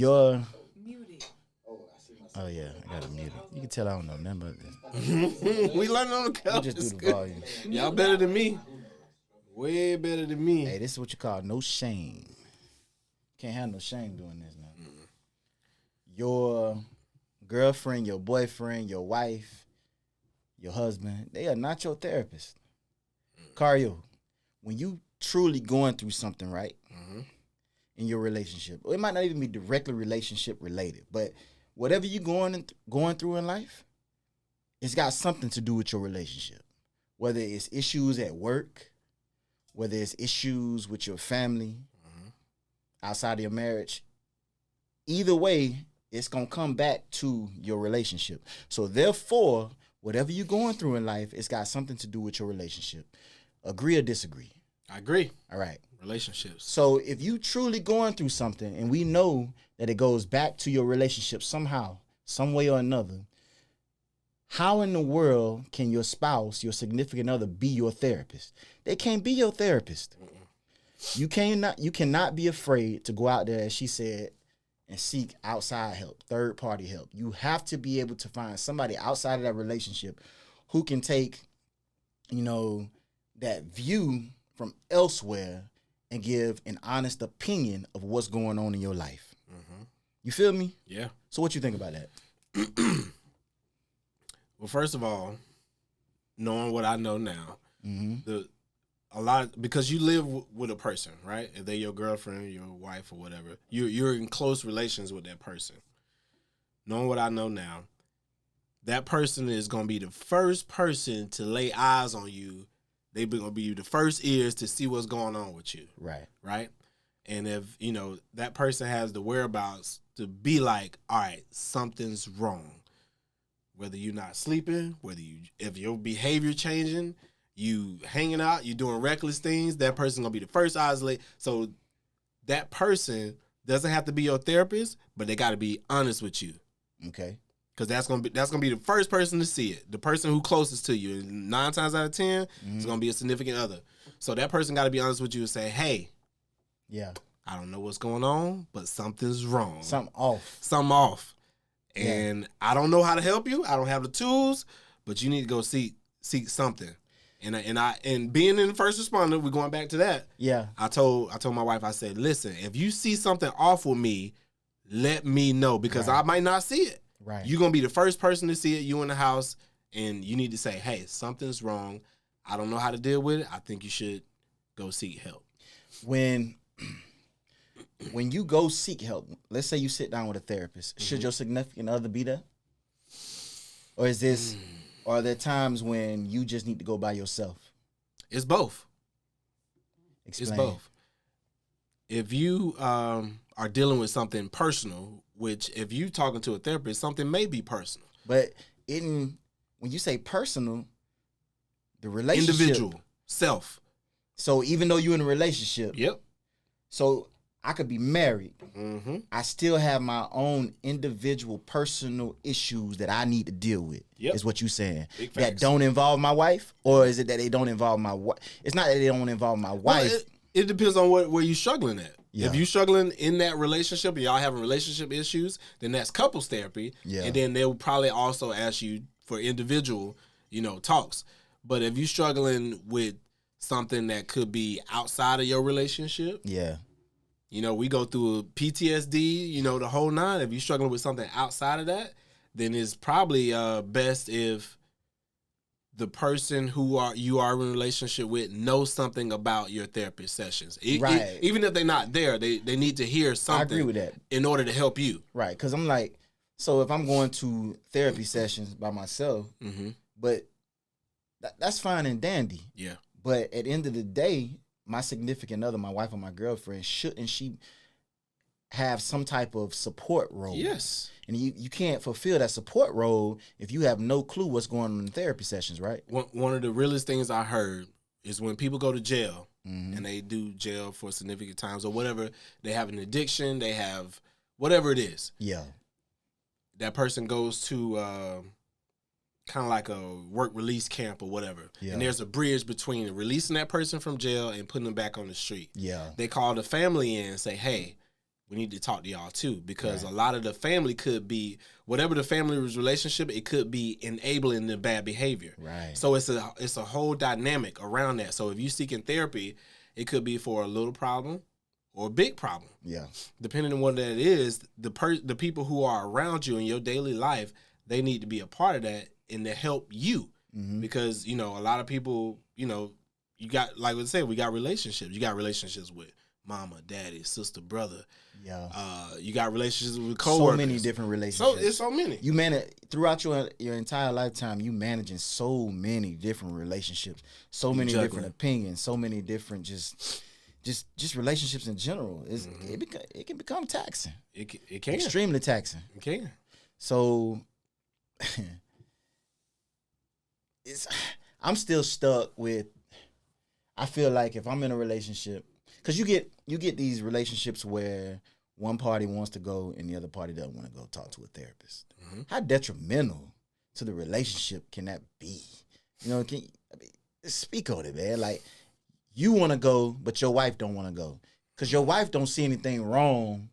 Your Muted. Oh yeah, I gotta mute it. You can tell I don't know nothing about this. We learning on the You couch. just do the volume. Y'all better than me. Way better than me. Hey, this is what you call no shame. Can't have no shame doing this now. Your girlfriend, your boyfriend, your wife, your husband, they are not your therapist. Carrio, when you truly going through something, right, in your relationship, or it might not even be directly relationship related, but whatever you're going through in life, it's got something to do with your relationship. Whether it's issues at work, whether it's issues with your family, outside of your marriage, either way, it's going to come back to your relationship. So therefore, whatever you're going through in life, it's got something to do with your relationship. Agree or disagree? I agree. All right. Relationships. So if you truly going through something, and we know that it goes back to your relationship somehow, some way or another, how in the world can your spouse, your significant other, be your therapist? They can't be your therapist. You cannot be afraid to go out there, as she said, and seek outside help, third-party help. You have to be able to find somebody outside of that relationship who can take, that view from elsewhere and give an honest opinion of what's going on in your life. You feel me? Yeah. So what you think about that? Well, first of all, knowing what I know now, because you live with a person, right? If they're your girlfriend, your wife, or whatever, you're in close relations with that person. Knowing what I know now, that person is going to be the first person to lay eyes on you. They're going to be the first ears to see what's going on with you. Right. Right? And if, that person has the whereabouts to be like, all right, something's wrong. Whether you're not sleeping, if your behavior changing, you hanging out, you doing reckless things, that person's going to be the first eyes laid. So that person doesn't have to be your therapist, but they got to be honest with you. Okay. Because that's gonna be the first person to see it, the person who closest to you. 9 times out of 10, it's gonna be a significant other. So that person got to be honest with you and say, "Hey, I don't know what's going on, but something's wrong. Something off. And I don't know how to help you. I don't have the tools, but you need to go seek something." And being in the first responder, we're going back to that. Yeah. I told my wife, I said, "Listen, if you see something off with me, let me know, because I might not see it. Right. You're going to be the first person to see it, you in the house, and you need to say, hey, something's wrong. I don't know how to deal with it. I think you should go seek help." When you go seek help, let's say you sit down with a therapist, should your significant other be there? Or is this, or are there times when you just need to go by yourself? It's both. Explain. It's both. If you are dealing with something personal, which if you talking to a therapist, something may be personal. But when you say personal, the relationship. Individual. Self. So even though you're in a relationship. Yep. So I could be married. I still have my own individual personal issues that I need to deal with. Yep. Is what you're saying. That don't involve my wife? Or is it that they don't involve my wife? It's not that they don't involve my wife. Well, it depends on where you're struggling at. Yeah. If you're struggling in that relationship and y'all having relationship issues, then that's couples therapy. Yeah. And then they'll probably also ask you for individual, talks. But if you're struggling with something that could be outside of your relationship, we go through a PTSD, the whole nine. If you're struggling with something outside of that, then it's probably best if the person who you are in a relationship with knows something about your therapist sessions. Even if they're not there, they need to hear something. I agree with that. In order to help you. Right, because I'm like, so if I'm going to therapy sessions by myself, but that's fine and dandy. Yeah. But at the end of the day, my significant other, my wife or my girlfriend, shouldn't she have some type of support role? Yes. And you can't fulfill that support role if you have no clue what's going on in therapy sessions, right? One of the realest things I heard is when people go to jail and they do jail for significant times or whatever, they have an addiction, they have whatever it is. Yeah. That person goes to kind of like a work release camp or whatever. Yeah. And there's a bridge between releasing that person from jail and putting them back on the street. Yeah. They call the family in and say, hey, we need to talk to y'all too, because a lot of the family could be, whatever the family's relationship, it could be enabling the bad behavior. Right. So it's a whole dynamic around that. So if you seeking therapy, it could be for a little problem or a big problem. Yeah. Depending on what that is, the people who are around you in your daily life, they need to be a part of that and to help you. Because, you know, a lot of people, you know, you got, like we said, we got relationships. You got relationships with mama, daddy, sister, brother. Yeah. You got relationships with coworkers. So many different relationships. So it's so many. You manage throughout your entire lifetime. You managing so many different relationships, so many different opinions, so many different just relationships in general. It can become taxing. It can extremely taxing. It can. So I'm still stuck with. I feel like if I'm in a relationship, because you get these relationships where one party wants to go and the other party doesn't want to go talk to a therapist. How detrimental to the relationship can that be? You know, speak on it, man. Like, you want to go, but your wife don't want to go, because your wife don't see anything wrong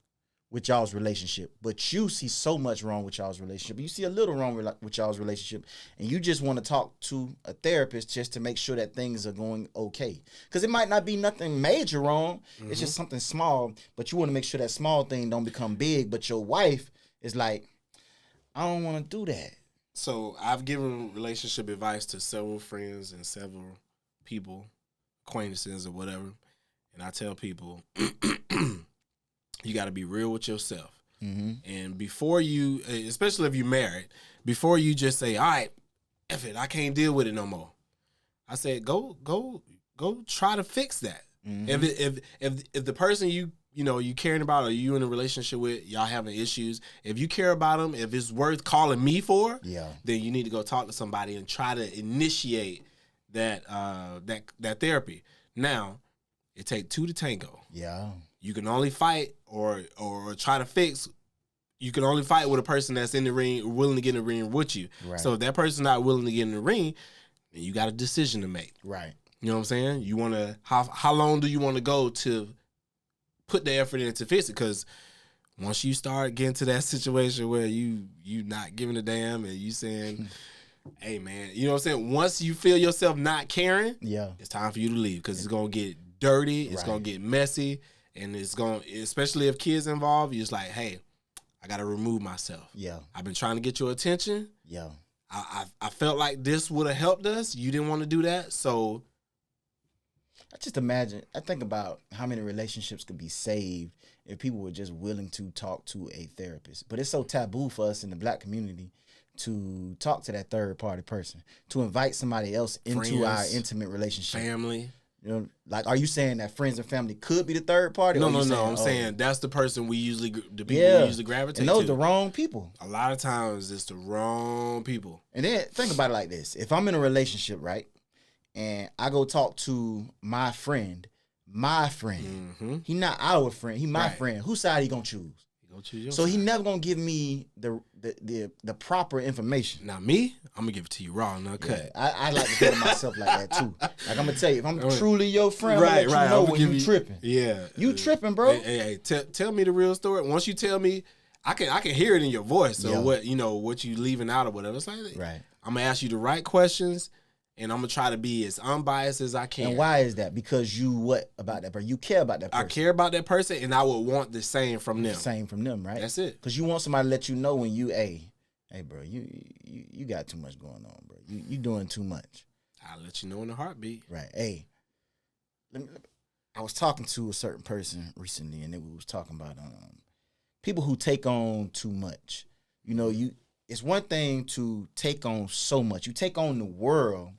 with y'all's relationship, but you see so much wrong with y'all's relationship. You see a little wrong with y'all's relationship, and you just want to talk to a therapist just to make sure that things are going okay. Because it might not be nothing major wrong. It's just something small, but you want to make sure that small thing don't become big. But your wife is like, I don't want to do that. So I've given relationship advice to several friends and several people, acquaintances or whatever, and I tell people, you got to be real with yourself. And before you, especially if you're married, before you just say, all right, F it, I can't deal with it no more. I said, go try to fix that. If the person you caring about, or you in a relationship with, y'all having issues, if you care about them, if it's worth calling me for, then you need to go talk to somebody and try to initiate that therapy. Now, it takes two to tango. Yeah. You can only fight or try to fix. You can only fight with a person that's in the ring, willing to get in the ring with you. Right. So if that person's not willing to get in the ring, then you got a decision to make. Right. You know what I'm saying? You want to, how long do you want to go to put the effort in to fix it? Because once you start getting to that situation where you not giving a damn and you saying, hey man, you know what I'm saying? Once you feel yourself not caring, it's time for you to leave, because it's gonna get dirty, it's gonna get messy. And it's going, especially if kids involved, you're just like, hey, I got to remove myself. Yeah. I've been trying to get your attention. Yeah. I felt like this would have helped us. You didn't want to do that. So I just imagine, I think about how many relationships could be saved if people were just willing to talk to a therapist. But it's so taboo for us in the Black community to talk to that third party person, to invite somebody else into our intimate relationship. Family. You know, like, are you saying that friends and family could be the third party? No. I'm saying that's the person we usually, the people we usually gravitate to. And those are the wrong people. A lot of times it's the wrong people. And then think about it like this. If I'm in a relationship, right, and I go talk to my friend, he not our friend, he my friend, whose side he gonna choose? He gonna choose your side. He never gonna give me the proper information. Now me, I'm gonna give it to you raw, not cut. I like to think of myself like that too. Like, I'm gonna tell you, if I'm truly your friend, I'm gonna let you know when you tripping. Yeah, you tripping, bro. Hey, tell me the real story. Once you tell me, I can hear it in your voice. So what you leaving out or whatever. It's like, I'm gonna ask you the right questions, and I'm gonna try to be as unbiased as I can. And why is that? Because you what about that person? You care about that person. I care about that person, and I would want the same from them. Same from them, right? That's it. Because you want somebody to let you know when you, hey, bro, you got too much going on, bro. You doing too much. I'll let you know in a heartbeat. Right. Hey, I was talking to a certain person recently, and we was talking about people who take on too much. You know, it's one thing to take on so much. You take on the world,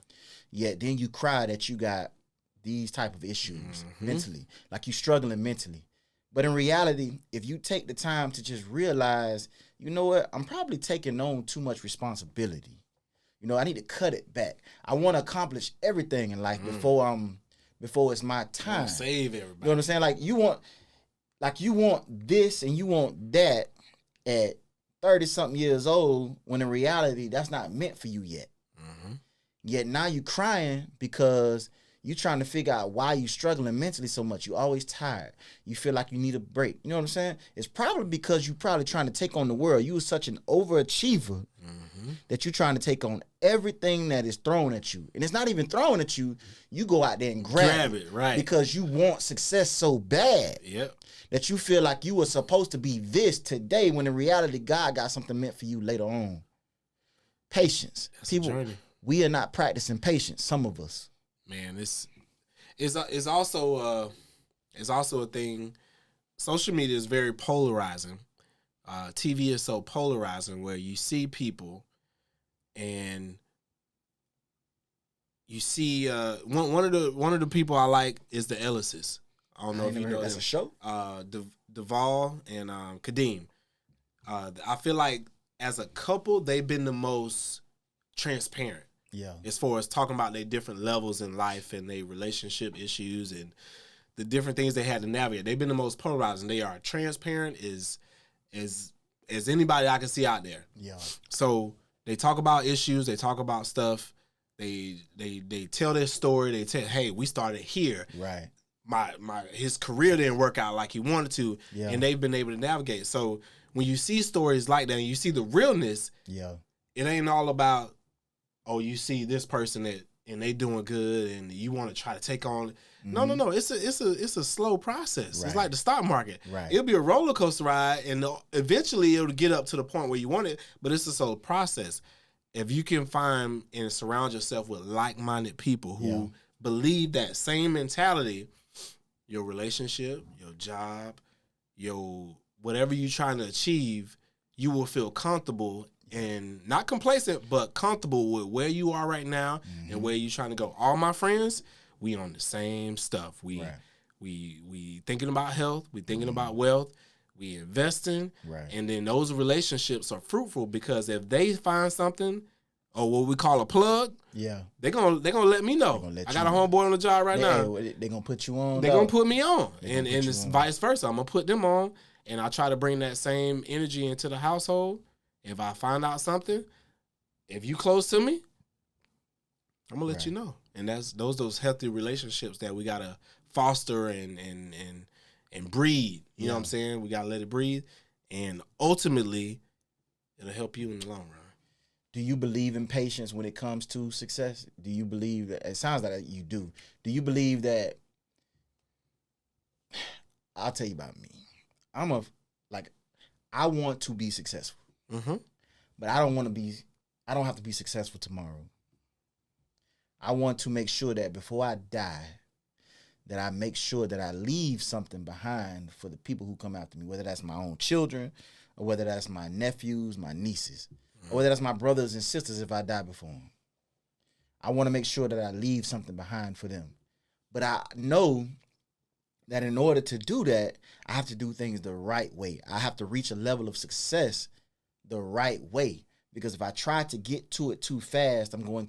yet then you cry that you got these type of issues mentally, like you struggling mentally. But in reality, if you take the time to just realize, you know what, I'm probably taking on too much responsibility. You know, I need to cut it back. I want to accomplish everything in life before it's my time. Save everybody. You know what I'm saying? You want this and you want that at 30-something years old, when in reality, that's not meant for you yet. Yet now you crying because You trying to figure out why you struggling mentally so much. You always tired. You feel like you need a break. You know what I'm saying? It's probably because you probably trying to take on the world. You was such an overachiever that you're trying to take on everything that is thrown at you. And it's not even thrown at you. You go out there and grab it, right? Because you want success so bad. Yep. That you feel like you were supposed to be this today when in reality God got something meant for you later on. Patience. That's People, a journey. we are not practicing patience, some of us. Man, it's also a thing. Social media is very polarizing. TV is so polarizing where you see people and you see one of the people I like is the Ellises. I don't know if you know that's them. a show. Duvall and Kadeem. I feel like as a couple, they've been the most transparent. Yeah. As far as talking about their different levels in life and their relationship issues and the different things they had to navigate. They've been the most polarizing. They are transparent as anybody I can see out there. Yeah. So they talk about issues. They talk about stuff. They tell their story. They tell, hey, we started here. Right. His career didn't work out like he wanted to, Yeah. and they've been able to navigate. So when you see stories like that and you see the realness, Yeah. it ain't all about, oh, you see this person and they doing good and you want to try to take on. Mm-hmm. No. It's a slow process. Right. It's like the stock market. Right. It'll be a roller coaster ride, and eventually it'll get up to the point where you want it. But it's a slow process. If you can find and surround yourself with like-minded people who believe that same mentality, your relationship, your job, your whatever you're trying to achieve, you will feel comfortable and not complacent, but comfortable with where you are right now and where you're trying to go. All my friends, we on the same stuff. We thinking about health, we thinking about wealth, we investing, and then those relationships are fruitful because if they find something or what we call a plug, they're gonna let me know. I got a homeboy on the job right now. They're gonna put you on. They're gonna put me on, and it's vice versa. I'm gonna put them on, and I try to bring that same energy into the household. If I find out something, if you close to me, I'm gonna let you know. And that's those healthy relationships that we gotta foster and breed. You know what I'm saying? We gotta let it breathe, and ultimately, it'll help you in the long run. Do you believe in patience when it comes to success? Do you believe that? It sounds like you do. Do you believe that? I'll tell you about me. I want to be successful, but I don't have to be successful tomorrow. I want to make sure that before I die, that I make sure that I leave something behind for the people who come after me, whether that's my own children or whether that's my nephews, my nieces, or whether that's my brothers and sisters if I die before them. I want to make sure that I leave something behind for them. But I know that in order to do that, I have to do things the right way. I have to reach a level of success the right way. Because if I try to get to it too fast, I'm going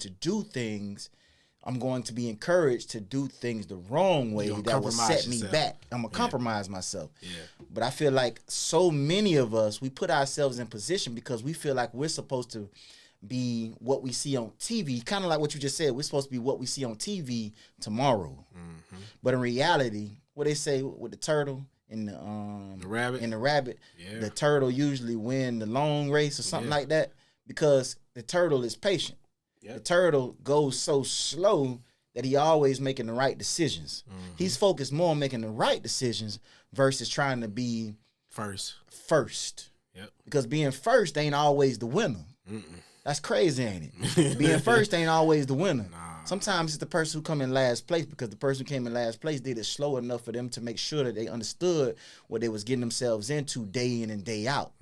to be encouraged to do things the wrong way that will set me back. I'm going to compromise myself. Yeah. But I feel like so many of us, we put ourselves in position because we feel like we're supposed to be what we see on TV. Kind of like what you just said. We're supposed to be what we see on TV tomorrow. But in reality, what they say with the turtle and the rabbit, the turtle usually win the long race or something like that because the turtle is patient. The turtle goes so slow that he always making the right decisions. He's focused more on making the right decisions versus trying to be first. Yep. Because being first ain't always the winner. That's crazy, ain't it? Being first ain't always the winner. Sometimes it's the person who come in last place because the person who came in last place did it slow enough for them to make sure that they understood what they was getting themselves into day in and day out.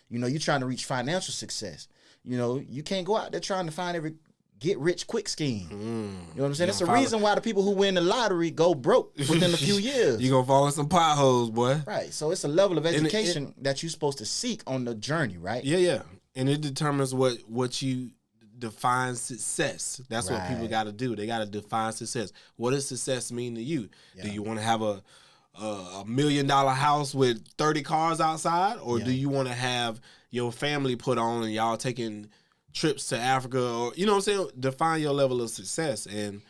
You know, you're trying to reach financial success. You know, you can't go out there trying to find every get-rich-quick scheme. You know what I'm saying? It's the reason why the people who win the lottery go broke within a few years. You're going to fall in some potholes, boy. Right. So it's a level of education that you're supposed to seek on the journey, right? Yeah. And it determines what you define success. That's what people got to do. They got to define success. What does success mean to you? Do you want to have a $1 million house with 30 cars outside, or do you want to have your family put on and y'all taking trips to Africa, or you know what I'm saying? Define your level of success. And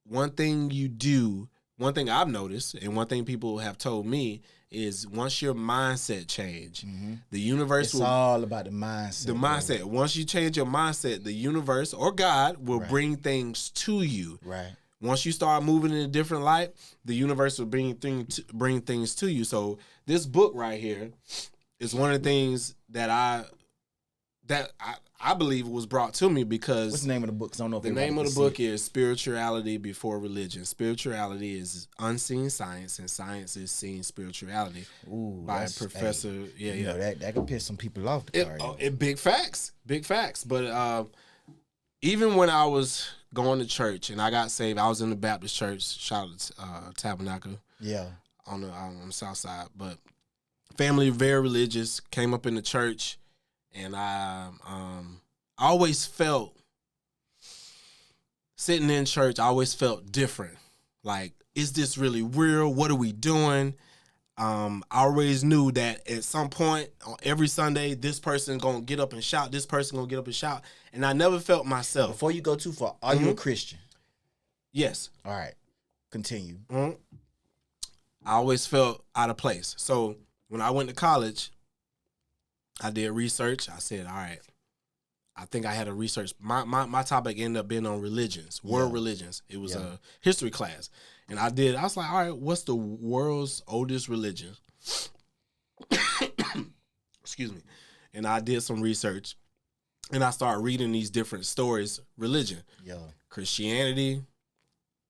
one thing you do, one thing I've noticed, and one thing people have told me is once your mindset change, the universe it's all about the mindset. The mindset. Bro. Once you change your mindset, the universe or God will bring things to you. Right. Once you start moving in a different light, the universe will bring things to you. So this book right here is one of the things that I believe was brought to me because... What's the name of the book? I don't know if the name of the book is Spirituality Before Religion. Spirituality is unseen science, and science is seen spirituality. Ooh, by Professor... Hey, you know, that could piss some people off. Big facts. Big facts. But even when I was going to church and I got saved, I was in the Baptist church, shout out to Tabernacle. Yeah. On the south side. But family, very religious, came up in the church. And I always felt, sitting in church, I always felt different. Like, is this really real? What are we doing? I always knew that at some point, on every Sunday, this person going to get up and shout. This person going to get up and shout. And I never felt myself. Before you go too far, are you a Christian? Yes. All right. Continue. I always felt out of place. So when I went to college, I did research. I said, all right, I think I had a research. My topic ended up being on religions, world religions. It was a history class. And I was like, all right, what's the world's oldest religion? Excuse me. And I did some research. And I started reading these different stories, religion. Christianity,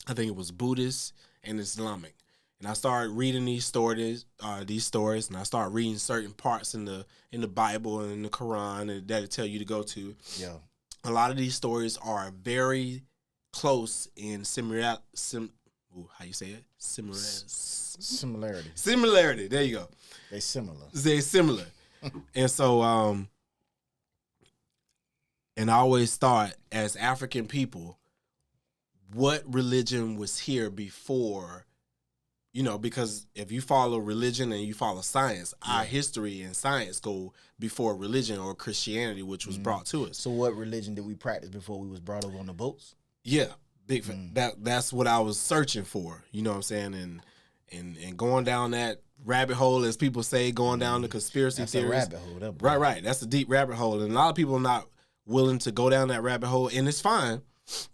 I think it was Buddhist, and Islamic. And I started reading these stories, and I started reading certain parts in the Bible and in the Quran and that it tell you to go to. Yeah, a lot of these stories are very close in similarity. Similarity. There you go. They're similar. And so, and I always thought, as African people, what religion was here before? You know, because if you follow religion and you follow science, our history and science go before religion or Christianity, which was brought to us. So what religion did we practice before we was brought over on the boats? Yeah, that's what I was searching for. You know what I'm saying? And going down that rabbit hole, as people say, going down the conspiracy theories. That's a rabbit hole. Right. That's a deep rabbit hole. And a lot of people are not willing to go down that rabbit hole, and it's fine.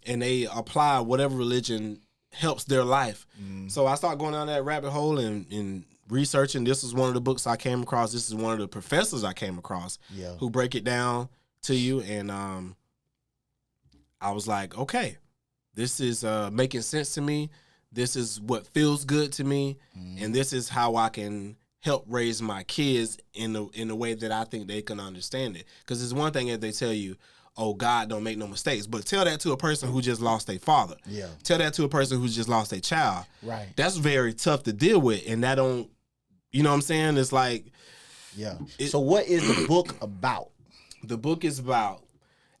And they apply whatever religion helps their life. So I started going down that rabbit hole and researching. This is one of the books I came across. This is one of the professors I came across who break it down to you. And I was like, okay, this is making sense to me. This is what feels good to me. And this is how I can help raise my kids in the way that I think they can understand it. Because it's one thing if they tell you, oh, God don't make no mistakes. But tell that to a person who just lost their father. Yeah. Tell that to a person who just lost their child. Right. That's very tough to deal with. And that don't, you know what I'm saying? It's like. Yeah. So what is the book about? The book is about,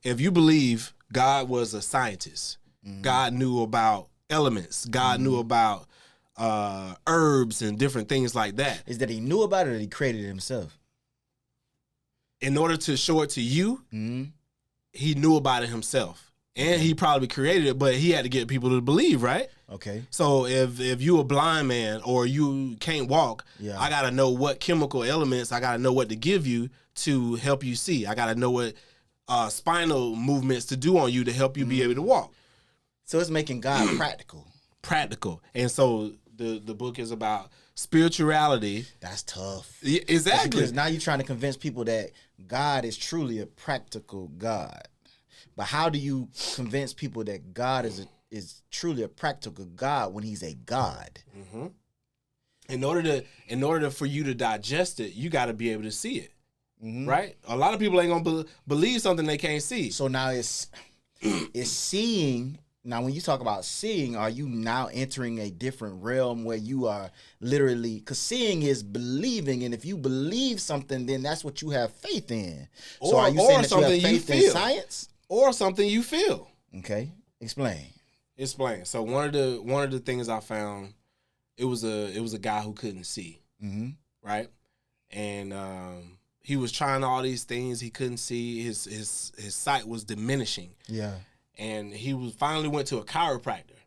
if you believe God was a scientist, God knew about elements, God knew about herbs and different things like that. Is that he knew about it or he created it himself? In order to show it to you, he knew about it himself, and he probably created it, but he had to get people to believe, right? Okay. So if you a blind man or you can't walk, I got to know what chemical elements, I got to know what to give you to help you see. I got to know what spinal movements to do on you to help you be able to walk. So it's making God practical. Practical. And so the book is about spirituality. That's tough. Exactly. Because now you're trying to convince people that God is truly a practical God. But how do you convince people that God is truly a practical God when he's a God? In order for you to digest it, you got to be able to see it. Right? A lot of people ain't going to believe something they can't see. So now it's seeing. Now, when you talk about seeing, are you now entering a different realm where you are literally, because seeing is believing, and if you believe something, then that's what you have faith in. So are you saying that you have faith in science? Or something you feel. Okay. Explain. So one of the things I found, it was a guy who couldn't see. Right? And he was trying all these things he couldn't see. His sight was diminishing. Yeah. And he finally went to a chiropractor.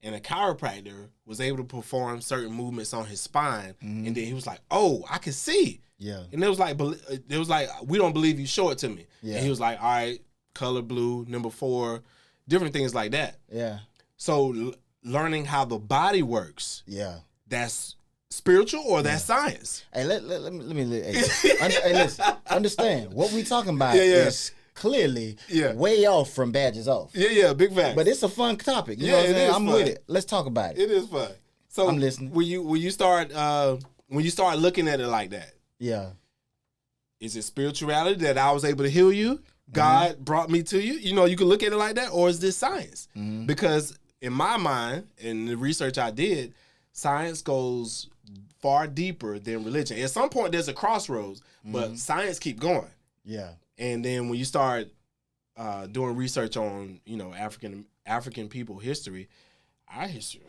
and a chiropractor was able to perform certain movements on his spine, and then he was like, "Oh, I can see." Yeah. And it was like, "We don't believe you. Show it to me." Yeah. And he was like, "All right, color blue, number 4, different things like that." Yeah. So learning how the body works, Yeah. that's spiritual or that's science. Hey, let me hey, listen. Understand what we talking about is clearly way off from Badges Off. Yeah, big fact. But it's a fun topic. You know what I'm saying? I'm with it. Let's talk about it. It is fun. So I'm listening. When you start looking at it like that, is it spirituality that I was able to heal you? God brought me to you. You know, you can look at it like that, or is this science? Because in my mind, in the research I did, science goes far deeper than religion. At some point, there's a crossroads, but science keep going. Yeah. And then when you start doing research on, you know, African people history, our history,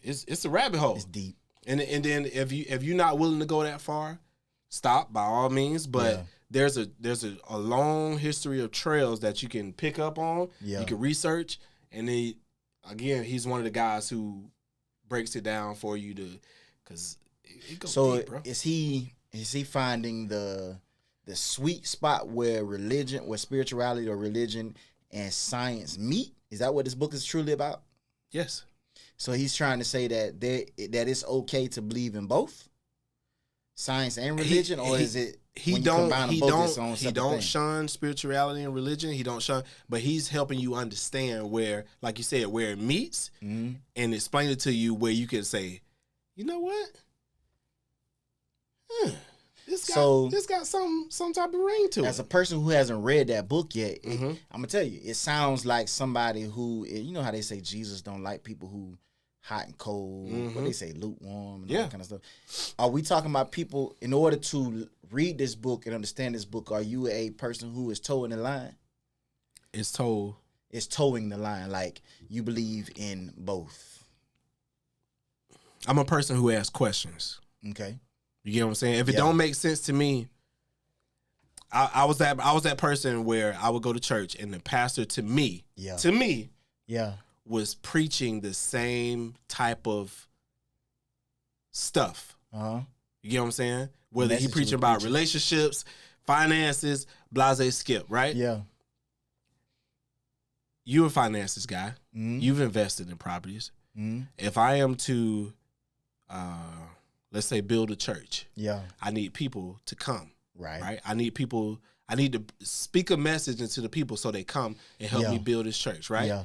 it's a rabbit hole. It's deep. And then if you're not willing to go that far, stop by all means. But there's a long history of trails that you can pick up on. Yeah. You can research, and then again, he's one of the guys who breaks it down for you to, because it goes deep, bro. Is he finding the sweet spot where spirituality or religion and science meet? Is that what this book is truly about? Yes. So he's trying to say that it's okay to believe in both science and religion, or is it he don't shun spirituality and religion. He don't shun, but he's helping you understand where, like you said, where it meets, and explain it to you where you can say, you know what, this got some type of ring to it. As a person who hasn't read that book yet, I'm gonna tell you, it sounds like somebody who, you know how they say Jesus don't like people who hot and cold, what they say, lukewarm, and all that kind of stuff. Are we talking about people, in order to read this book and understand this book, are you a person who is towing the line? It's towing the line, like you believe in both. I'm a person who asks questions. Okay. You get what I'm saying? If it don't make sense to me, I was that person where I would go to church and the pastor to me, was preaching the same type of stuff. You get what I'm saying? Whether he preaching about relationships, finances, blase skip, right? Yeah. You're a finances guy. You've invested in properties. If I am to, let's say, build a church, I need people to come. Right. I need to speak a message into the people so they come and help me build this church, right? Yeah.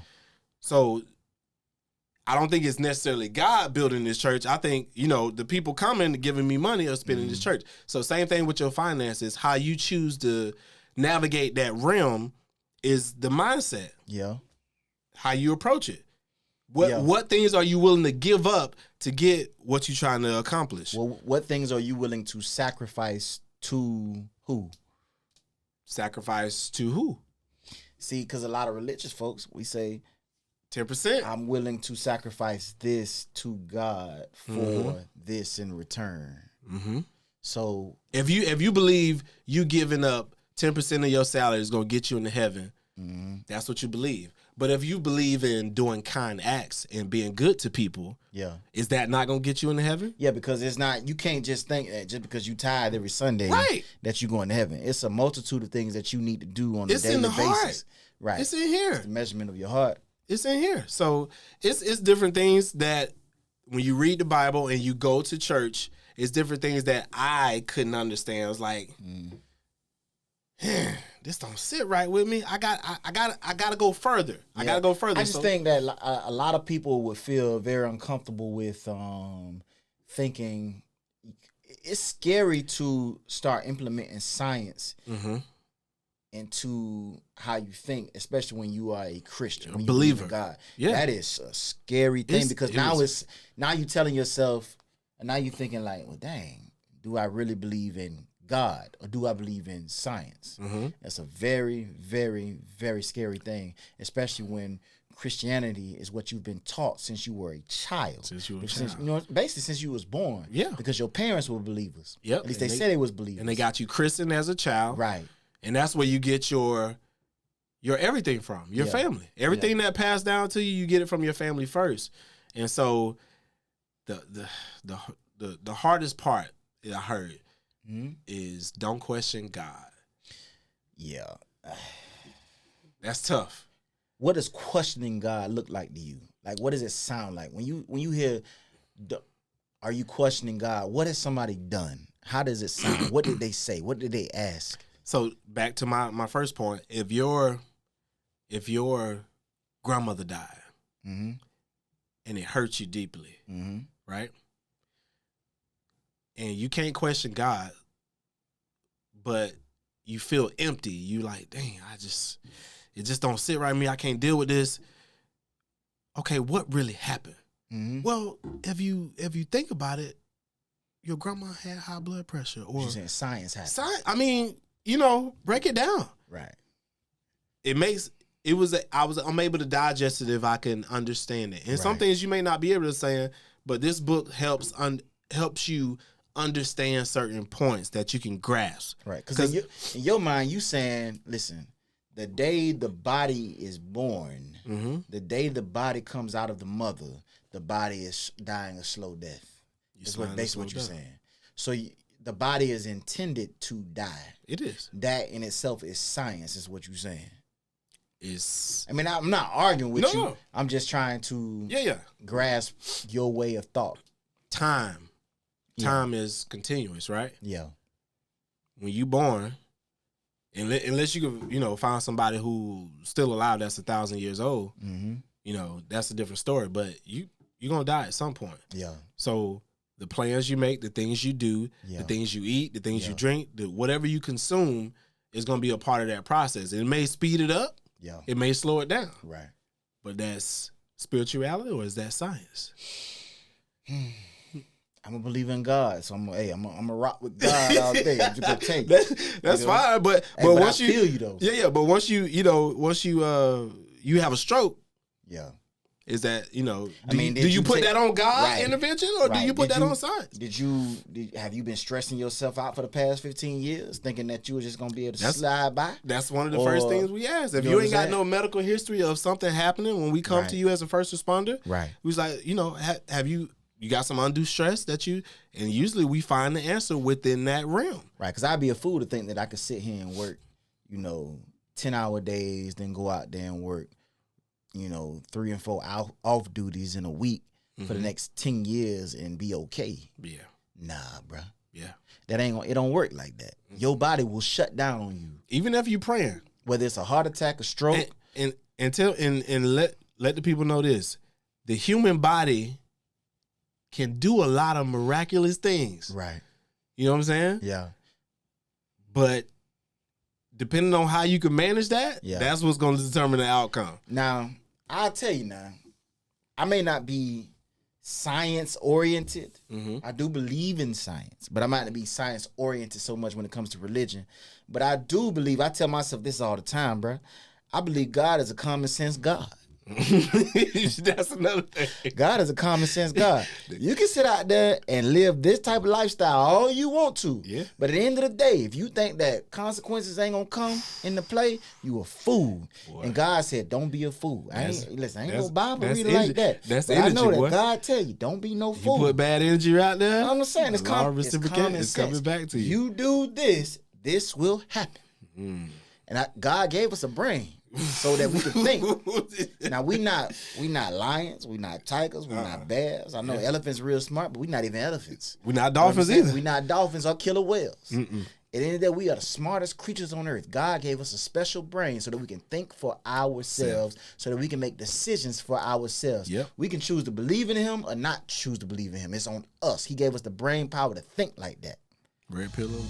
So I don't think it's necessarily God building this church. I think, you know, the people coming and giving me money are spending this church. So same thing with your finances. How you choose to navigate that realm is the mindset. Yeah. How you approach it. What things are you willing to give up to get what you're trying to accomplish? Well, what things are you willing to sacrifice to who? Sacrifice to who? See, because a lot of religious folks, we say 10%. I'm willing to sacrifice this to God for this in return. So if you believe you giving up 10% of your salary is going to get you into heaven, that's what you believe. But if you believe in doing kind acts and being good to people, is that not going to get you into heaven? Yeah, because it's not, you can't just think that just because you tithe every Sunday that you're going to heaven. It's a multitude of things that you need to do on a daily basis. Heart. Right. It's in here. It's the measurement of your heart. It's in here. So it's different things that when you read the Bible and you go to church, it's different things that I couldn't understand. I was like, this don't sit right with me. I gotta go further. I gotta go further. I just think that a lot of people would feel very uncomfortable with thinking it's scary to start implementing science into how you think, especially when you are a Christian, when you believe in God. Yeah, that is a scary thing because now you're telling yourself, and now you're thinking like, well, dang, do I really believe in God or do I believe in science? That's a very, very, very scary thing, especially when Christianity is what you've been taught since you were a child. Basically since you was born. Yeah. Because your parents were believers. Yep. At least they said they was believers. And they got you christened as a child. Right. And that's where you get your everything from, your family. Everything that passed down to you, you get it from your family first. And so the hardest part that I heard is don't question God. Yeah. That's tough. What does questioning God look like to you? Like, what does it sound like when you hear? Are you questioning God? What has somebody done? How does it sound? What did they say? What did they ask? So back to my first point. If your grandmother died and it hurts you deeply, right? And you can't question God, but you feel empty. You like, dang, it just don't sit right with me. I can't deal with this. Okay, what really happened? Well, if you think about it, your grandma had high blood pressure, or you're saying science happened. I mean, break it down. Right. I'm able to digest it if I can understand it. And some things you may not be able to say, but this book helps you understand certain points that you can grasp. Right. Because in your mind, you saying, listen, the day the body is born, the day the body comes out of the mother, the body is dying a slow death. That's basically what you're saying. So the body is intended to die. It is. That in itself is science, is what you're saying. I mean, I'm not arguing with you. No. I'm just trying to grasp your way of thought. Time is continuous, right? Yeah. When you born, unless you can, find somebody who's still alive that's 1,000 years old, that's a different story. But you're gonna die at some point. Yeah. So the plans you make, the things you do, the things you eat, the things you drink, whatever you consume is gonna be a part of that process. It may speed it up. Yeah. It may slow it down. Right. But that's spirituality, or is that science? I'm a believer in God, so I'm a rock with God all day. I'm just gonna take that's fine, but once I feel you though. Yeah, but once you you have a stroke. Yeah. Is that do you put that on God intervention, or do you put that on science? Have you been stressing yourself out for the past 15 years, thinking that you were just gonna be able to slide by? That's one of the first things we ask. If you ain't got no medical history of something happening when we come to you as a first responder, right? We was like, have you got some undue stress and usually we find the answer within that realm, right? Because I'd be a fool to think that I could sit here and work, 10-hour days, then go out there and work 3 and 4 off duties in a week for the next 10 years and be okay. Yeah. Nah, bro. Yeah. It don't work like that. Your body will shut down on you. Even if you praying. Whether it's a heart attack, a stroke. And let the people know this. The human body can do a lot of miraculous things. Right. You know what I'm saying? Yeah. But depending on how you can manage that, that's what's going to determine the outcome. Now, I'll tell you now, I may not be science-oriented. I do believe in science, but I might not be science-oriented so much when it comes to religion. But I do believe, I tell myself this all the time, bro. I believe God is a common sense God. That's another thing. God is a common sense God. You can sit out there and live this type of lifestyle all you want to. Yeah. But at the end of the day, if you think that consequences ain't gonna come into play, you a fool. Boy. And God said, don't be a fool. I ain't no Bible reader like that. That's but energy, I know that boy. God tell you, don't be no fool. You put bad energy out there. I'm just saying, it's common sense. Coming back to you. You do this will happen. And God gave us a brain so that we can think. Now we not lions, we not tigers, we not bears. I know elephants real smart, but we not even elephants. We not dolphins either. We not dolphins or killer whales. At the end of the day, we are the smartest creatures on earth. God gave us a special brain so that we can think for ourselves, so that we can make decisions for ourselves. Yep. We can choose to believe in him or not choose to believe in him. It's on us. He gave us the brain power to think like that. Red pillow.